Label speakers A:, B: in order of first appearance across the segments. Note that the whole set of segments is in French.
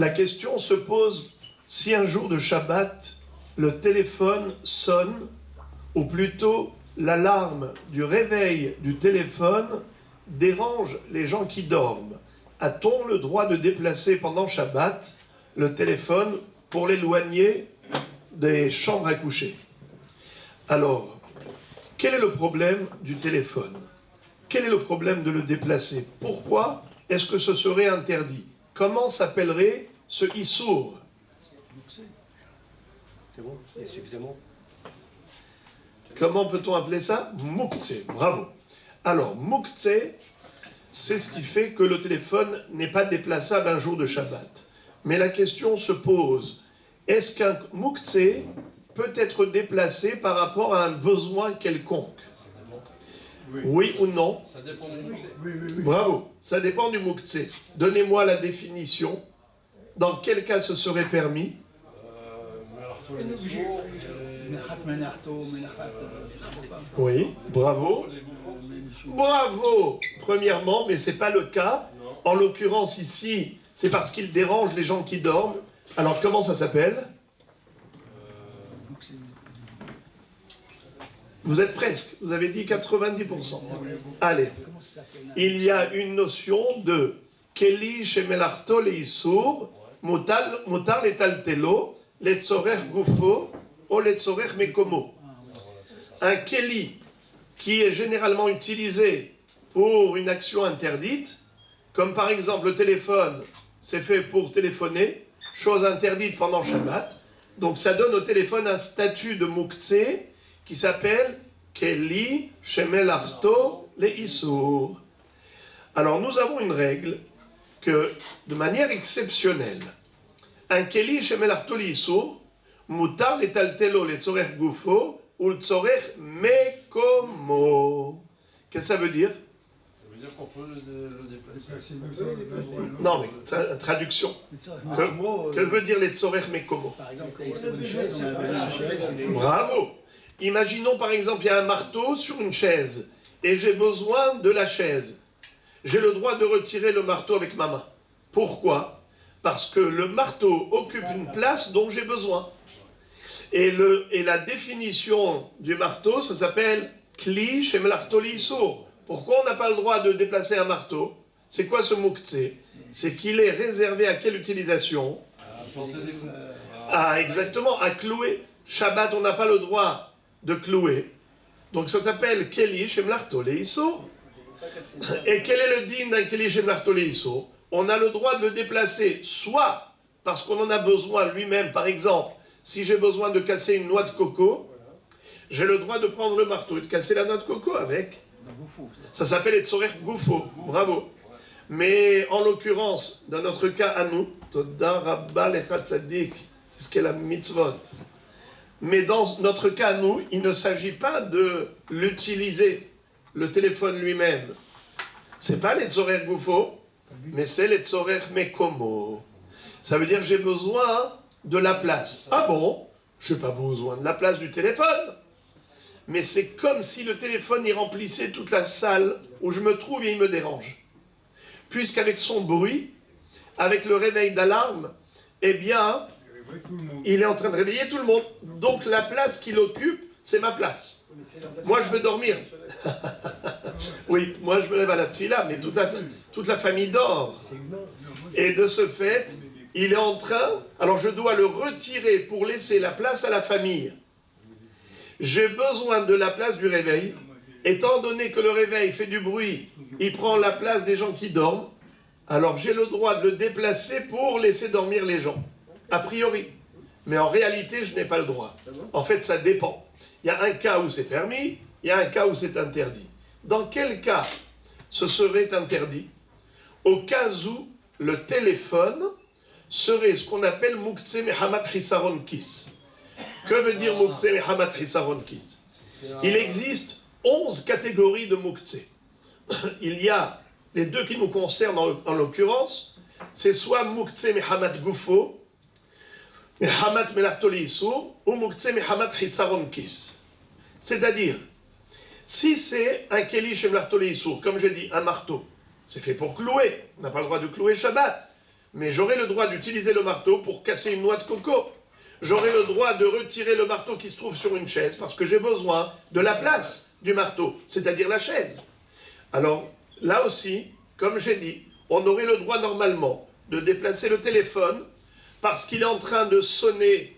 A: La question se pose si un jour de Shabbat, le téléphone sonne, ou plutôt l'alarme du réveil du téléphone dérange les gens qui dorment. A-t-on le droit de déplacer pendant Shabbat le téléphone pour l'éloigner des chambres à coucher? Alors, quel est le problème du téléphone? Quel est le problème de le déplacer? Pourquoi est-ce que ce serait interdit? Comment s'appellerait ce issour?
B: C'est bon, c'est suffisamment.
A: Comment peut-on appeler ça? Mouktsé, bravo. Alors, Mouktsé, c'est ce qui fait que le téléphone n'est pas déplaçable un jour de Shabbat. Mais la question se pose, est-ce qu'un Mouktsé peut être déplacé par rapport à un besoin quelconque? Oui ou non?
C: Ça dépend du Mouktsé.
B: Oui.
A: Bravo, ça dépend du Mouktsé. Donnez-moi la définition. Dans quel cas ce serait permis? Oui, bravo. Bravo, premièrement, mais ce n'est pas le cas. En l'occurrence ici, c'est parce qu'il dérange les gens qui dorment. Alors comment ça s'appelle? Vous êtes presque, vous avez dit 90%. Allez, il y a une notion de Keli shemelarto leisur, mutar letaltelo, letzorer gufo, ou letzorer mekomo. Un Keli qui est généralement utilisé pour une action interdite, comme par exemple le téléphone, c'est fait pour téléphoner, chose interdite pendant Shabbat, donc ça donne au téléphone un statut de Mouktsé qui s'appelle Keli Shemelarto Leisur. Alors nous avons une règle que, de manière exceptionnelle, un Keli Shemelarto Leisur, mutar letaltelo letzorech gufo, ou letzorech mekomo. Qu'est-ce que ça veut dire?
C: Ça veut dire qu'on peut le déplacer.
A: Non, mais traduction. Que veut dire les tzorech mekomo?
B: Par exemple, une chaise,
A: Bravo. Imaginons par exemple, il y a un marteau sur une chaise et j'ai besoin de la chaise. J'ai le droit de retirer le marteau avec ma main. Pourquoi? Parce que le marteau occupe une place dont j'ai besoin. Et la définition du marteau, ça s'appelle Kli Shemelarto Lisour. Pourquoi on n'a pas le droit de déplacer un marteau? C'est quoi ce Mouktsé? C'est qu'il est réservé à quelle utilisation? Exactement, à clouer. Shabbat, on n'a pas le droit de clouer. Donc ça s'appelle Keli Shemelarto Lisour. Et quel est le din d'un Keli Shemelarto Lisour? On a le droit de le déplacer, soit parce qu'on en a besoin lui-même, par exemple, si j'ai besoin de casser une noix de coco, j'ai le droit de prendre le marteau et de casser la noix de coco avec. Ça s'appelle Etzorer Gufo, bravo. Mais en l'occurrence, dans notre cas à nous, Toda Rabba Lecha Tzadik, c'est ce qu'est la mitzvot. Mais dans notre cas à nous, il ne s'agit pas de l'utiliser, le téléphone lui-même. C'est pas l'Etzorer Gufo, mais c'est l'Etzorer Mekomo. Ça veut dire que j'ai besoin de la place. Ah bon? Je n'ai pas besoin de la place du téléphone. Mais c'est comme si le téléphone y remplissait toute la salle où je me trouve et il me dérange. Puisqu'avec son bruit, avec le réveil d'alarme, eh bien, il est en train de réveiller tout le monde. Donc la place qu'il occupe, c'est ma place. Moi, je veux dormir. Oui, moi, je me lève à la tfila, mais toute la famille dort. Et de ce fait, il est en train... Alors, je dois le retirer pour laisser la place à la famille. J'ai besoin de la place du réveil. Étant donné que le réveil fait du bruit, il prend la place des gens qui dorment, alors j'ai le droit de le déplacer pour laisser dormir les gens. A priori. Mais en réalité, je n'ai pas le droit. En fait, ça dépend. Il y a un cas où c'est permis, il y a un cas où c'est interdit. Dans quel cas ce serait interdit? Au cas où le téléphone serait ce qu'on appelle Mouktsé Mehamat Hisaron Kis. Que veut dire Mouktsé Mehamat Hisaron Kis? Il existe 11 catégories de Mouktsé. Il y a les deux qui nous concernent en l'occurrence, c'est soit Mouktsé Mehamat Gufo, Mehamat Melartoli Issour, ou Mouktsé Mehamat Hisaron Kis. C'est-à-dire, si c'est un Keli Shemelartoli Issour, comme j'ai dit, un marteau, c'est fait pour clouer, on n'a pas le droit de clouer Shabbat. mais j'aurai le droit d'utiliser le marteau pour casser une noix de coco. J'aurai le droit de retirer le marteau qui se trouve sur une chaise parce que j'ai besoin de la place du marteau, c'est-à-dire la chaise. Alors, là aussi, comme j'ai dit, on aurait le droit normalement de déplacer le téléphone parce qu'il est en train de sonner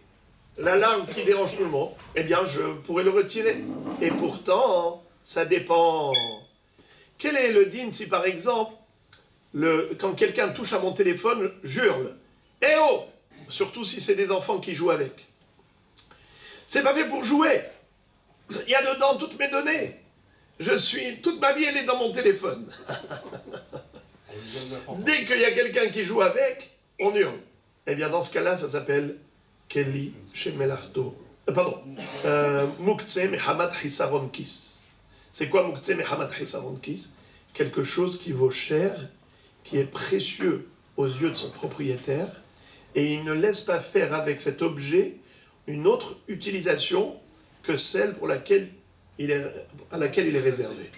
A: l'alarme qui dérange tout le monde. Eh bien, je pourrais le retirer. Et pourtant, ça dépend. Quel est le din si, par exemple, quand quelqu'un touche à mon téléphone, j'hurle « Eh oh !» Surtout si c'est des enfants qui jouent avec. C'est pas fait pour jouer. Il y a dedans toutes mes données. Toute ma vie, elle est dans mon téléphone. Dès qu'il y a quelqu'un qui joue avec, on hurle. Eh bien, dans ce cas-là, ça s'appelle Keli Shemelarto. Pardon. Mukhtse Mehamat Hisaron Kis. C'est quoi Mukhtse Mehamat Hisaron Kis? Quelque chose qui vaut cher, qui est précieux aux yeux de son propriétaire, et il ne laisse pas faire avec cet objet une autre utilisation que celle à laquelle il est réservé.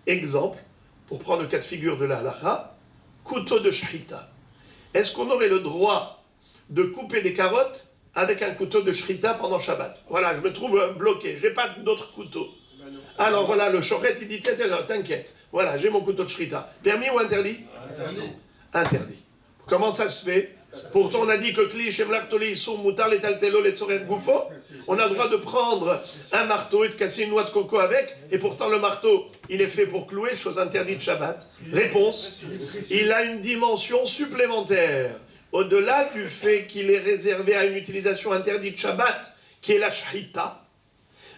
A: Exemple, pour prendre le cas de figure de la halakha, couteau de shrita. Est-ce qu'on aurait le droit de couper des carottes avec un couteau de shrita pendant Shabbat? Voilà, je me trouve bloqué, je n'ai pas d'autre couteau. Alors voilà, le shochet, il dit, tiens, t'inquiète, voilà, j'ai mon couteau de shrita. Permis ou interdit? Interdit. Comment ça se fait? Pourtant, on a dit que Kli Shem Lartoli Isur Mutar Letaltelo Letzorer Gufo. On a le droit de prendre un marteau et de casser une noix de coco avec, et pourtant le marteau, il est fait pour clouer, chose interdite Shabbat. Réponse, il a une dimension supplémentaire. Au-delà du fait qu'il est réservé à une utilisation interdite Shabbat, qui est la shahita,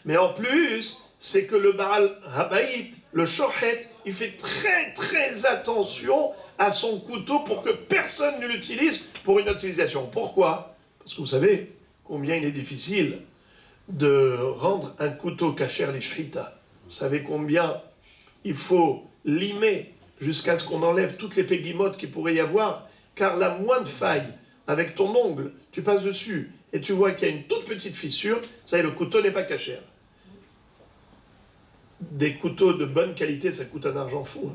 A: mais en plus, c'est que le Baal Habaït, le Shochet, il fait très très attention à son couteau pour que personne ne l'utilise pour une utilisation. Pourquoi? Parce que vous savez combien il est difficile de rendre un couteau kasher les shrita. Vous savez combien il faut limer jusqu'à ce qu'on enlève toutes les pégimotes qu'il pourrait y avoir, car la moindre faille, avec ton ongle, tu passes dessus et tu vois qu'il y a une toute petite fissure, ça y est, le couteau n'est pas kasher. Des couteaux de bonne qualité, ça coûte un argent fou,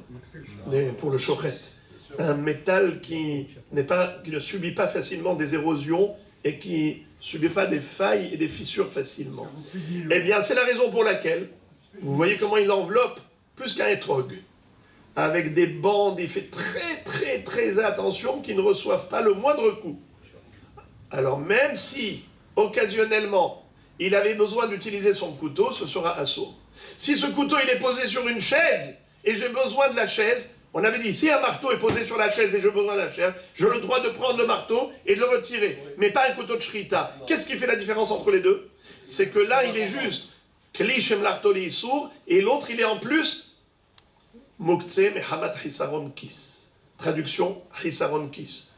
A: hein, pour le shochet. Un métal qui ne subit pas facilement des érosions et qui ne subit pas des failles et des fissures facilement. Eh bien, c'est la raison pour laquelle, vous voyez comment il l'enveloppe, plus qu'un étrog. Avec des bandes, il fait très très très attention qu'ils ne reçoivent pas le moindre coup. Alors même si, occasionnellement, il avait besoin d'utiliser son couteau, ce sera assaut. Si ce couteau il est posé sur une chaise, et j'ai besoin de la chaise, on avait dit, si un marteau est posé sur la chaise et j'ai besoin de la chaise, j'ai le droit de prendre le marteau et de le retirer, mais pas un couteau de shrita. Qu'est-ce qui fait la différence entre les deux? C'est que là, il est juste Kli Shem Lartoli Isur, et l'autre, il est en plus Mukhtse Mehamat Hisaron Kis. Traduction, Hisaron Kis.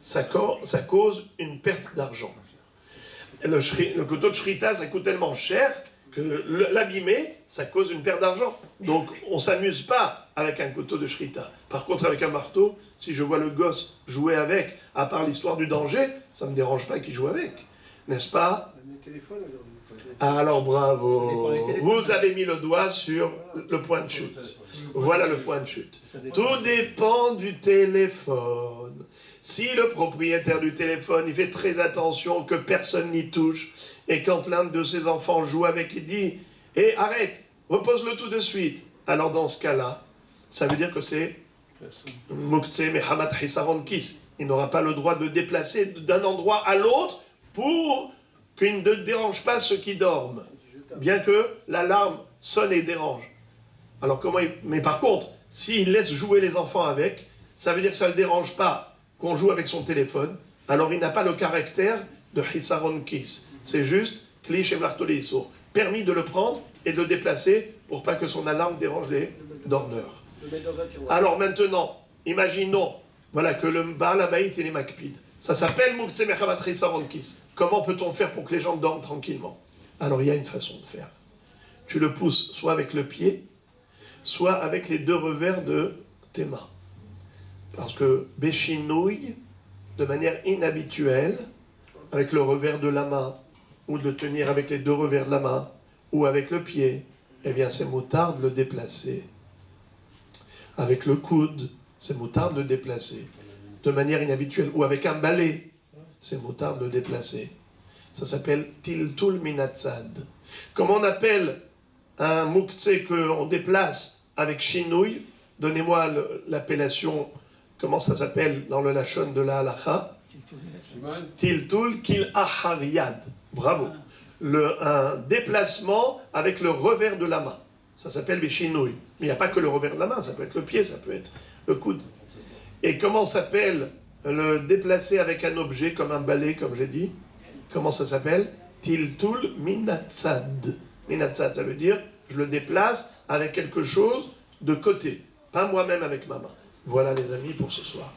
A: Ça cause une perte d'argent. Le couteau de shrita, ça coûte tellement cher que l'abîmer, ça cause une perte d'argent. Donc, on ne s'amuse pas avec un couteau de shrita. Par contre, avec un marteau, si je vois le gosse jouer avec, à part l'histoire du danger, ça ne me dérange pas qu'il joue avec. N'est-ce pas? Alors, bravo. Vous avez mis le doigt sur le point de chute. Voilà le point de chute. Tout dépend du téléphone. Si le propriétaire du téléphone, il fait très attention que personne n'y touche, et quand l'un de ses enfants joue avec, il dit « Eh, arrête, repose-le tout de suite », alors dans ce cas-là, ça veut dire que c'est Mukhtse Mehamat Hisaron Kis. Il n'aura pas le droit de déplacer d'un endroit à l'autre pour qu'il ne dérange pas ceux qui dorment, bien que l'alarme sonne et dérange. Alors Mais par contre, s'il laisse jouer les enfants avec, ça veut dire que ça ne le dérange pas qu'on joue avec son téléphone, alors il n'a pas le caractère de Hisaron Kis. C'est juste Kli Shem Lartoli Isur. Permis de le prendre et de le déplacer pour pas que son alarme dérange les dormeurs. Alors maintenant, imaginons voilà, que le Baal Habaït et les Makpid, ça s'appelle Mukhtse Mehamat Hisaron Kis. Comment peut-on faire pour que les gens dorment tranquillement? Alors il y a une façon de faire. Tu le pousses soit avec le pied, soit avec les deux revers de tes mains. Parce que Béchinouille, de manière inhabituelle, avec le revers de la main, ou de le tenir avec les deux revers de la main, ou avec le pied, eh bien c'est moutard de le déplacer. Avec le coude, c'est moutard de le déplacer. de manière inhabituelle, ou avec un balai, c'est motard de le déplacer. Ça s'appelle tiltul minatzad. Comment on appelle un mouktsé qu'on déplace avec shinouï? Donnez-moi l'appellation, comment ça s'appelle dans le lachon de la halacha? Tiltul kil ahariyad. Bravo. Un déplacement avec le revers de la main. Ça s'appelle les shinouï. Mais il n'y a pas que le revers de la main, ça peut être le pied, ça peut être le coude. Et comment s'appelle le déplacer avec un objet comme un balai, comme j'ai dit? Comment ça s'appelle? Tiltul minatzad. Minatzad, ça veut dire je le déplace avec quelque chose de côté, pas moi-même avec ma main. Voilà les amis pour ce soir.